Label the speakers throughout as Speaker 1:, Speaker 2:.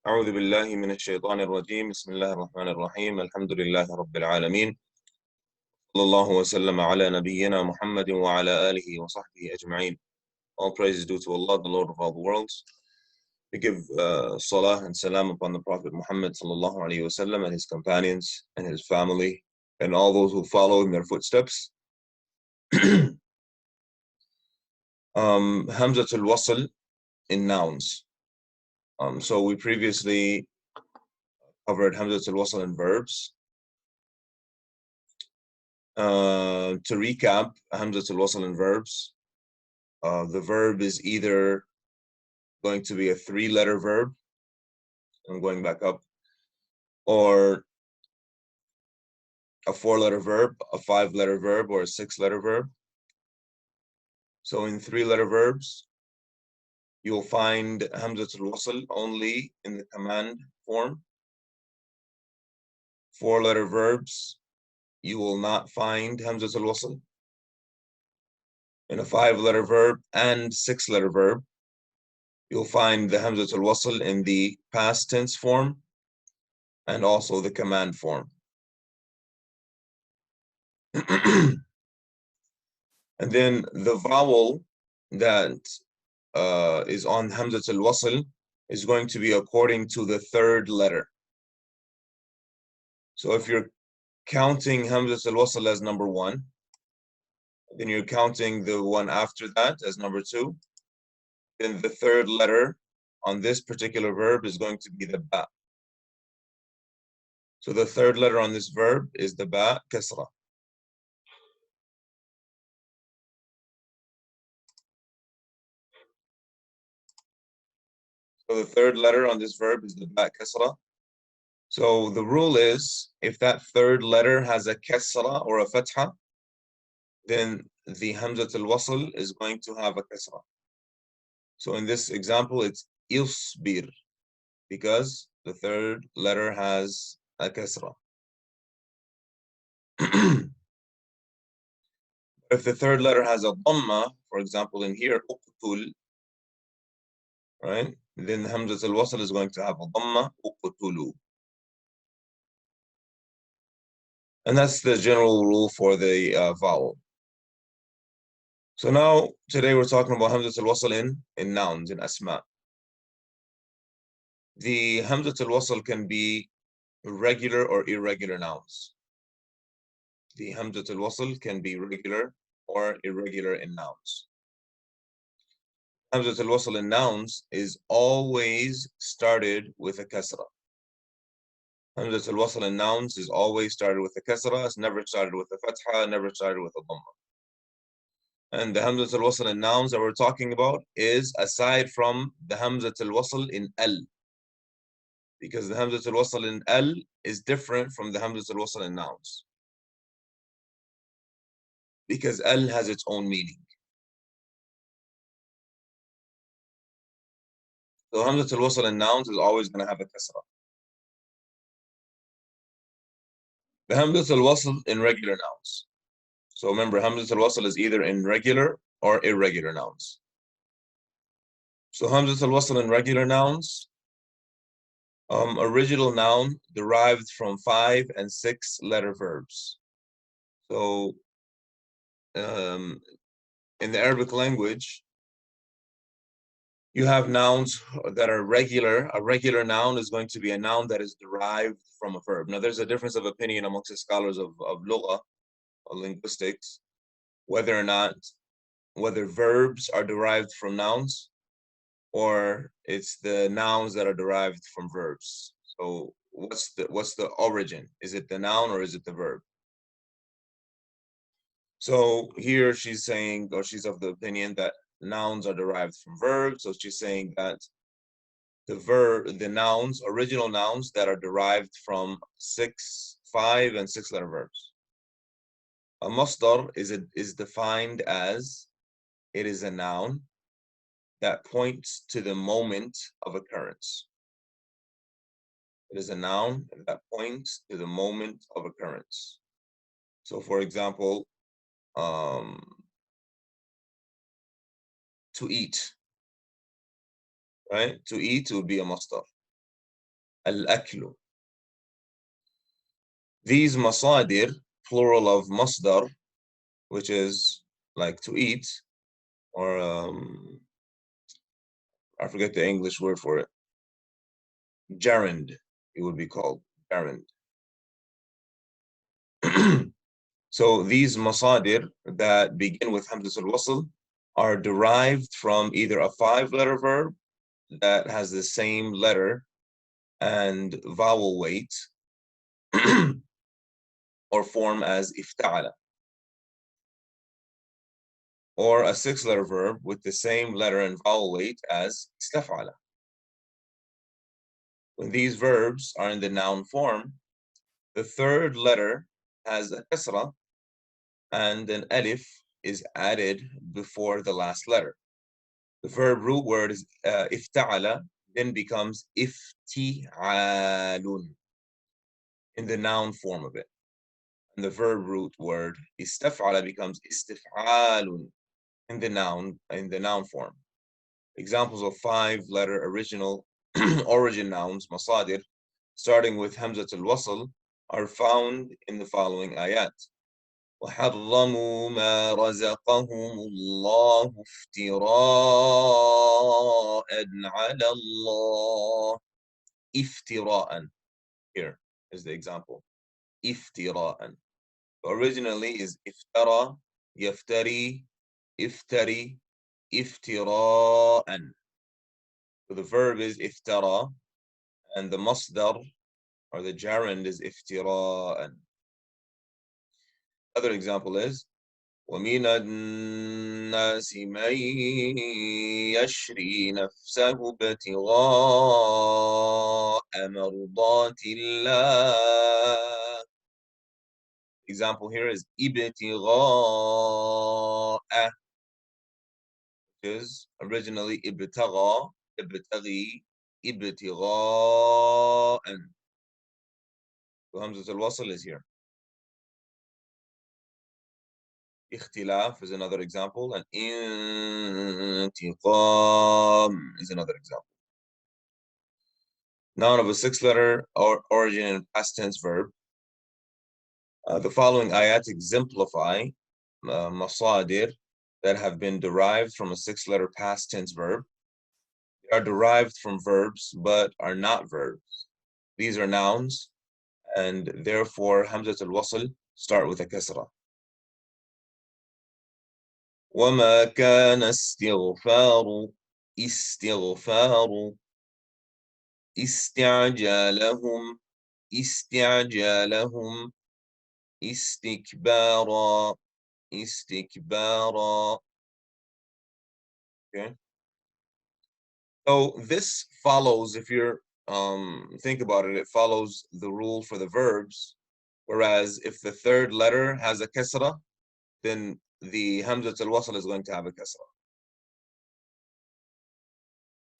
Speaker 1: أعوذ بالله من الشيطان الرجيم بسم الله الرحمن الرحيم الحمد لله رب العالمين صلى الله وسلم على نبينا محمد وعلى آله وصحبه أجمعين. All praise is due to Allah, the Lord of all the worlds. We give salah and salam upon the Prophet Muhammad sallallahu alaihi wasallam and his companions and his family and all those who follow in their footsteps. Hamzatul Wasl in nouns. So we previously covered Hamzatul Wasl in verbs. To recap, Hamzatul Wasl in verbs. The verb is either going to be a 3-letter verb, I'm going back up, or a 4-letter verb, a 5-letter verb, or a 6-letter verb. So in 3-letter verbs, you'll find Hamzatul Wasl only in the command form. 4-letter verbs, you will not find Hamzatul Wasl. In a 5-letter verb and 6-letter verb, you'll find the Hamzatul Wasl in the past tense form and also the command form. And then the vowel that is on Hamzatul Wasl is going to be according to the 3rd letter. So if you're counting Hamzatul Wasl as number 1, then you're counting the one after that as number 2, then the 3rd letter on this particular verb is going to be the ba. So the 3rd letter on this verb is the ba kasra. So the 3rd letter on this verb is the ba kasra. So the rule is, if that 3rd letter has a kasra or a fatha, then the Hamzatul Wasl is going to have a kasra. So in this example, it's yusbir, because the 3rd letter has a kasra. If the 3rd letter has a dhamma, for example, in here, uqtul, right? Then the Hamzatul Wasl is going to have a dhamma, uqtulu. And that's the general rule for the vowel. So now, today we're talking about Hamzatul Wasl in nouns, in asma. The Hamzatul Wasl can be regular or irregular nouns. The Hamzatul Wasl can be regular or irregular in nouns. Hamzatul Wasl in nouns is always started with a kasra. Hamzatul Wasl in nouns is always started with a kasra. It's never started with a fatha, never started with a dhamma. And the Hamzatul Wasl in nouns that we're talking about is aside from the Hamzatul Wasl in al. Because the Hamzatul Wasl in al is different from the Hamzatul Wasl in nouns. Because al has its own meaning. So Hamzatul Wasl in nouns is always going to have a kasra. The Hamzatul Wasl in regular nouns. So remember, Hamzatul Wasl is either in regular or irregular nouns. So Hamzatul Wasl in regular nouns, original noun derived from 5 and 6-letter verbs. So in the Arabic language, you have nouns that are regular. A regular noun is going to be a noun that is derived from a verb. Now, there's a difference of opinion amongst the scholars of lugha, of linguistics, whether verbs are derived from nouns or it's the nouns that are derived from verbs. So what's the origin? Is it the noun or is it the verb? So here she's saying, or she's of the opinion that nouns are derived from verbs. So she's saying that the nouns, original nouns that are derived from 5 and 6-letter verbs. A masdar is defined as it is a noun that points to the moment of occurrence. It is a noun that points to the moment of occurrence. So for example, to eat, right? To eat would be a masdar. al-aklu. These masadir, plural of masdar, which is like to eat, or I forget the English word for it. Gerund, it would be called gerund. So these masadir that begin with Hamzatul Wasl are derived from either a 5-letter verb that has the same letter and vowel weight or form as ifta'ala, or a 6-letter verb with the same letter and vowel weight as istaf'ala. When these verbs are in the noun form, the third letter has a kasra and an alif is added before the last letter. The verb root word is ifta'ala, then becomes ifti'alun in the noun form of it. And the verb root word istaf'ala becomes istif'alun in the noun form. Examples of 5-letter original origin nouns, masadir, starting with Hamzatul Wasl, are found in the following ayat. وحرموا ما رزقهم الله افتراء على الله. افتراء. Here is the example. افتراء. Originally is iftara, yaftari, iftari, iftira'an. So the verb is iftara, and the masdar or the gerund is iftira'an. Other example is وَمِنَ النَّاسِ مَن يَشْرِي نَفْسَهُ ابْتِغَاءَ مَرْضَاتِ اللَّهِ. Example here is ابْتِغَاءَ, which is originally ibtagha, ibtaghi, ibtigha'an. So Hamzatul Wasl is here. Ikhtilaf is another example, and intiqam is another example. Noun of a 6-letter origin and past tense verb. The following ayat exemplify masadir that have been derived from a 6-letter past tense verb. They are derived from verbs but are not verbs. These are nouns, and therefore Hamzatul Wasl start with a kasra. وما كان استغفار استعجالهم استكبارا. Okay. So this follows, if you're think about it, it follows the rule for the verbs. Whereas if the third letter has a kasra, then the Hamzatul Wasl is going to have a kasra.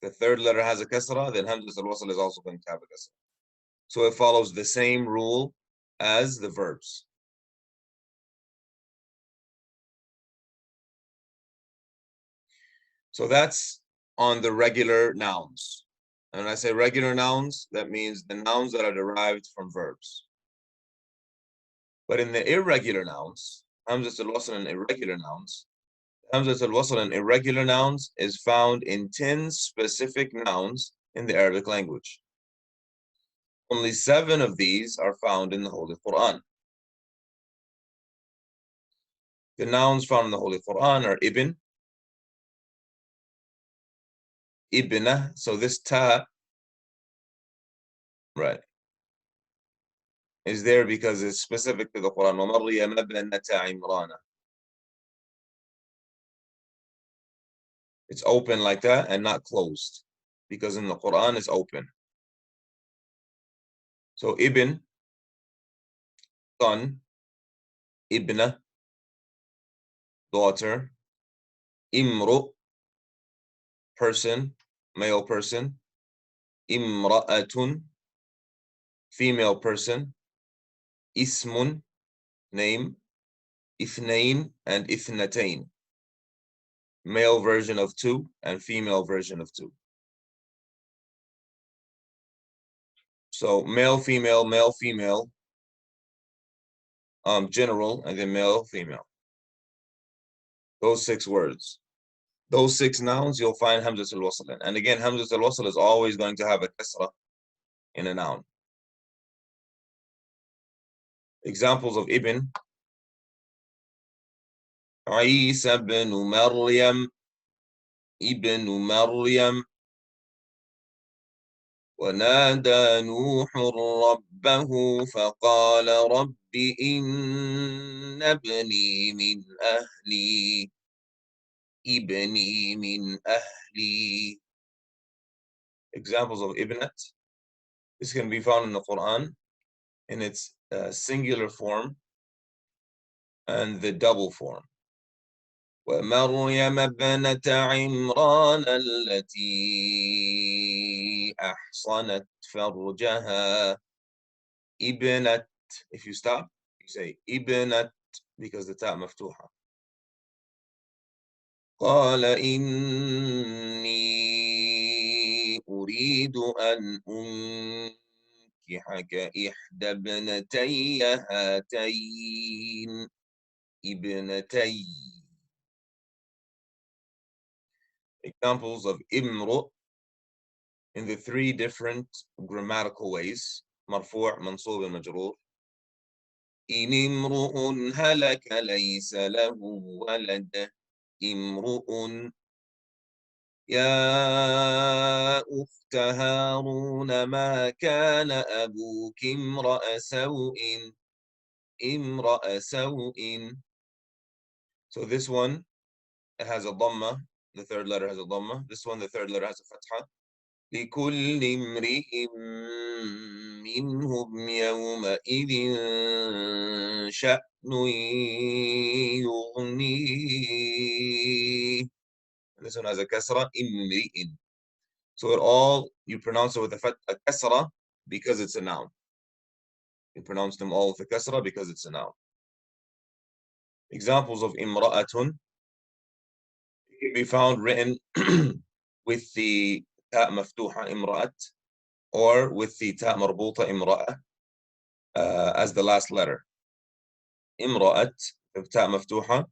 Speaker 1: The third letter has a kasra, then Hamzatul Wasl is also going to have a kasra. So it follows the same rule as the verbs. So that's on the regular nouns. And when I say regular nouns, that means the nouns that are derived from verbs. But in the irregular nouns, Hamzatul Wasl and irregular nouns, Hamzatul Wasl and irregular nouns is found in 10 specific nouns in the Arabic language. Only 7 of these are found in the Holy Quran. The nouns found in the Holy Quran are ibn, ibna, so this ta, right, is there because it's specific to the Quran. وَمَرْيَمَ ابْنَةَ عِمْرَانَ. It's open like that and not closed, because in the Quran it's open. So ibn, son, ibna, daughter, imru, person, male person, imra'atun, female person, ismun, name, ithnain and ithnatain, male version of 2 and female version of 2. So male, female, general, and then male, female. Those 6 words. Those 6 nouns, you'll find Hamzatul Wasl in. And again, Hamzatul Wasl is always going to have a kasra in a noun. Examples of ibn. عيسى ibn مريم ابن مريم ونادى نوح ربه فقال رب إن ابني من أهلي ابني من أهلي. Examples of ibnat. This can be found in the Quran in its singular form and the double form. ومريم ابنة عمران التي أحصنت فرجها. ابنت. If you stop, you say ابنت because the ta مفتوحة. قال إني أريد أن أنكحك إحدى ابنتي هاتين ابنتي. Examples of imru in the 3 different grammatical ways. مرفوع منصوب مجرور. إن امرؤ هلك ليس له ولد امرؤ. يا أخت هارون ما كان أبوك امرأ سوء امرأ سوء. So this one, it has a dhamma. The 3rd letter has a dhamma. This one, the 3rd letter has a fatha. لكل امرئ منهم يومئذ شأن يغنيه. This one has a kasra, imri'in. So it all, you pronounce it with a kasra because it's a noun. You pronounce them all with a kasra because it's a noun. Examples of imra'atun can be found written with the ta maftuha imra'at or with the ta marbuta imra'a as the last letter. Imra'at, the ta maftuha,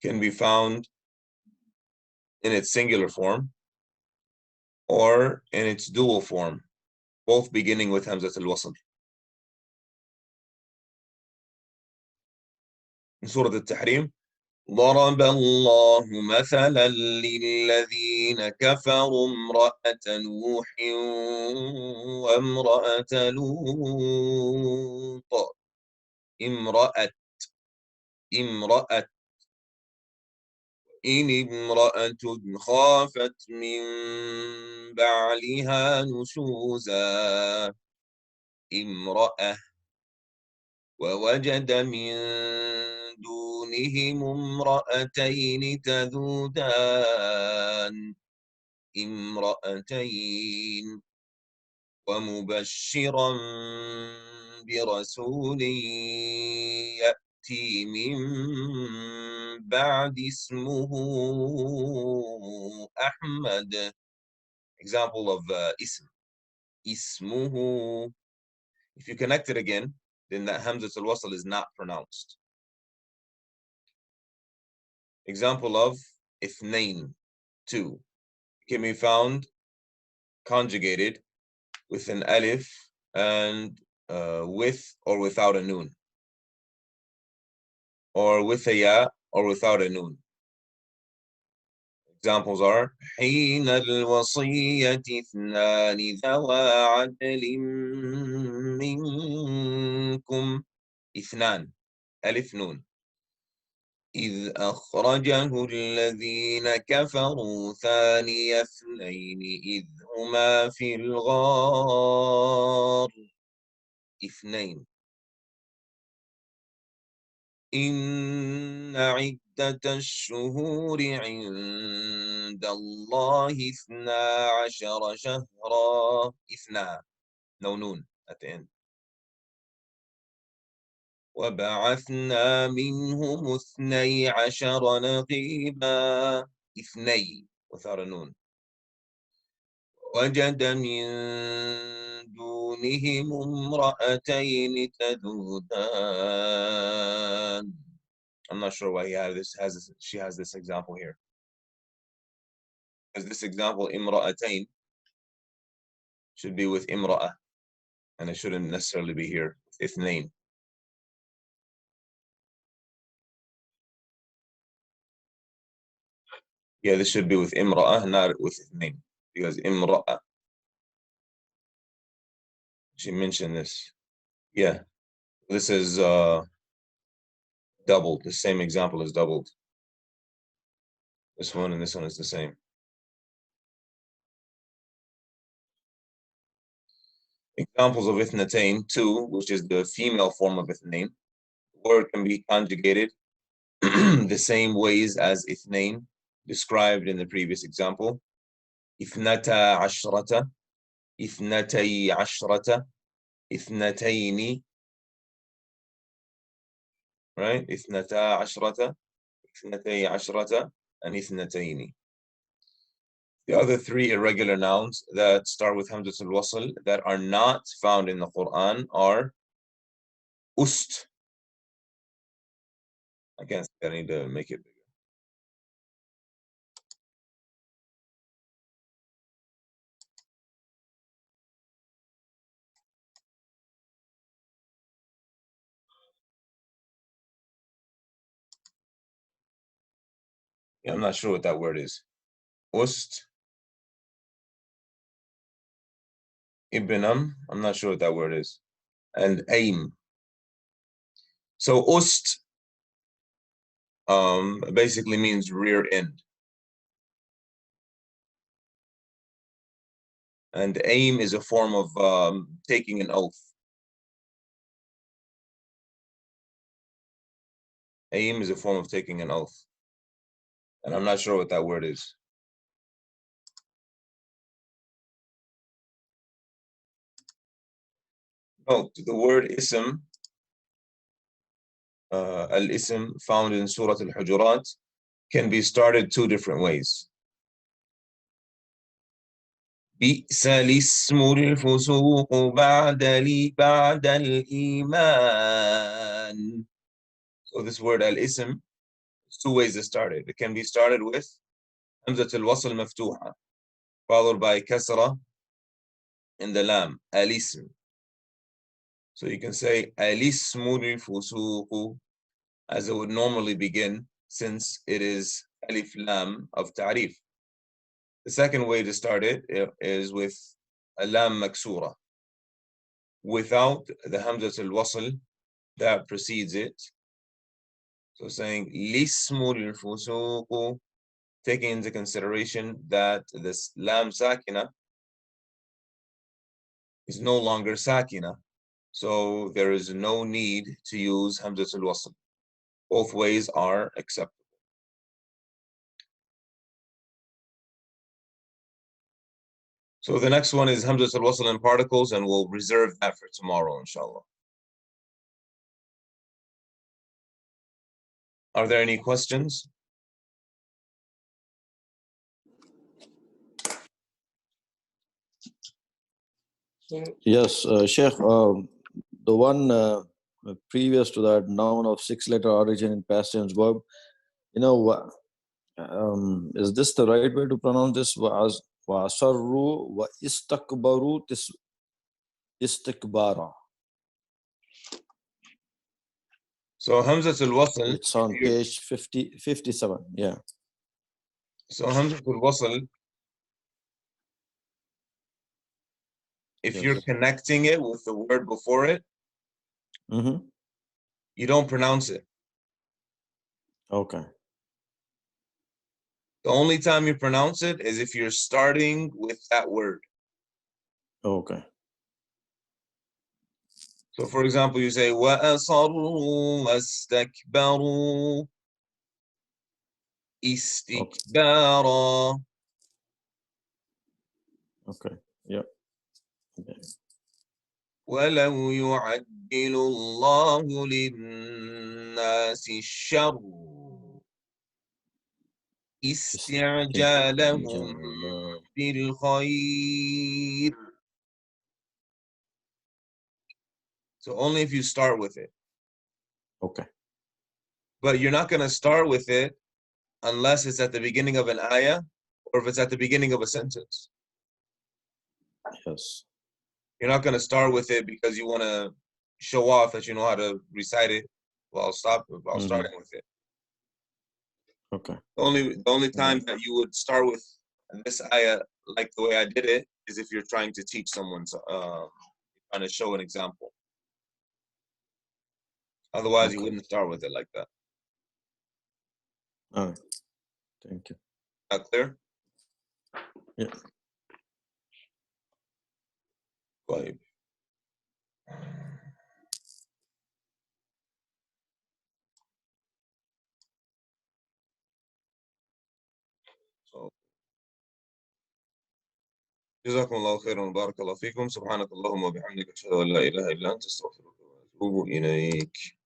Speaker 1: can be found in its singular form or in its dual form, both beginning with Hamzatul Wasl. In Surah Al-Tahrim, ضرب الله مثلا للذين كفروا امرأة نوح وامرأة لوط. امرأة إن امرأة خافت من بعلها نشوزا امرأة ووجد من دونهم امرأتين تذودان امرأتين ومبشرا برسول يأتي من بعد اسمه أحمد. Example of اسمه. If you connect it again, then that Hamzatul Wasl is not pronounced. Example of اثنين, 2, can be found conjugated with an alif and with or without a noon, or with a ya or without a noon. Examples are حين الوصية اثنان ذوى عدل منكم اثنان ألف نون إذ أخرجه الذين كفروا ثاني اثنين إذ هما في الغار اثنين. إن عدة الشهور عند الله 12 شهرا. اثنا, no noon at the end. وبعثنا منهم 12 نقيبا. اثني without a noon. وجد من دونهم امرأتين تذودان. I'm not sure why she has this example here. Because this example, imra'atain, should be with imra'ah, and it shouldn't necessarily be here with ithnain. Yeah, this should be with imra'ah, not with ithnain, because imra'ah, she mentioned this. Yeah, this is doubled. The same example is doubled. This one and this one is the same. Examples of ithnatain, two, which is the female form of ithnain. The word can be conjugated the same ways as ithnain, described in the previous example. Ithnata ashrata, ithnatay ashrata, ithnatayni, right? Ithnata ashrata, ithnatay ashrata, and ithnatayni. The other three irregular nouns that start with Hamzatul Wasl that are not found in the Quran are ust. I can't see, I need to make it bigger. Yeah, I'm not sure what that word is. Ust, ibnam, I'm not sure what that word is. And aim. So ust basically means rear end. And aim is a form of taking an oath. Aim is a form of taking an oath. And I'm not sure what that word is. Note the word ism, al-ism, found in Surah Al-Hujurat, can be started two different ways. بئس الاسم الفسوق بعد الإيمان. So this word al-ism, two ways to start it. It can be started with Hamzatul Wasl maftuha, followed by kasra in the lam, al-ism. So you can say al-ismul fusuq as it would normally begin, since it is alif lam of ta'rif. The second way to start it is with a lam maksura, without the Hamzatul Wasl that precedes it. So saying lismul fusuq, taking into consideration that this lam sakina is no longer sakina. So there is no need to use Hamzatul Wasl. Both ways are acceptable. So the next one is Hamzatul Wasl in particles, and we'll reserve that for tomorrow, inshallah. Are there any questions?
Speaker 2: Yes, Sheikh, the one previous to that, noun of 6-letter origin in past tense verb, is this the right way to pronounce this? وَأَصَرُّوا وَإِسْتَكْبَرُوا istikbara.
Speaker 1: So Hamzatul Wasl.
Speaker 2: It's on page 57. Yeah.
Speaker 1: So Hamzatul Wasl, if you're connecting it with the word before it, you don't pronounce it.
Speaker 2: Okay.
Speaker 1: The only time you pronounce it is if you're starting with that word.
Speaker 2: Okay.
Speaker 1: So for example, you say وَأَصَرُّوا وَاسْتَكْبَرُوا istikbara.
Speaker 2: Okay. Yeah. Okay.
Speaker 1: وَلَوْ يُعَجِّلُ اللَّهُ لِلنَّاسِ الشَّرَّ استعجالهم بالخير. So only if you start with it.
Speaker 2: Okay.
Speaker 1: But you're not going to start with it unless it's at the beginning of an ayah or if it's at the beginning of a sentence.
Speaker 2: Yes.
Speaker 1: You're not going to start with it because you want to show off that you know how to recite it while starting with it.
Speaker 2: Okay.
Speaker 1: The only time that you would start with this ayah like the way I did it is if you're trying to teach someone, trying to show an example. Otherwise, you wouldn't start with it like that.
Speaker 2: All right. Thank you.
Speaker 1: Not clear?
Speaker 2: Yeah.
Speaker 1: طيب. So, جزاكم الله خيرا وبارك الله فيكم. سبحانك اللهم وبحمدك أشهد أن لا إله إلا أنت أستغفرك وأتوب إليك.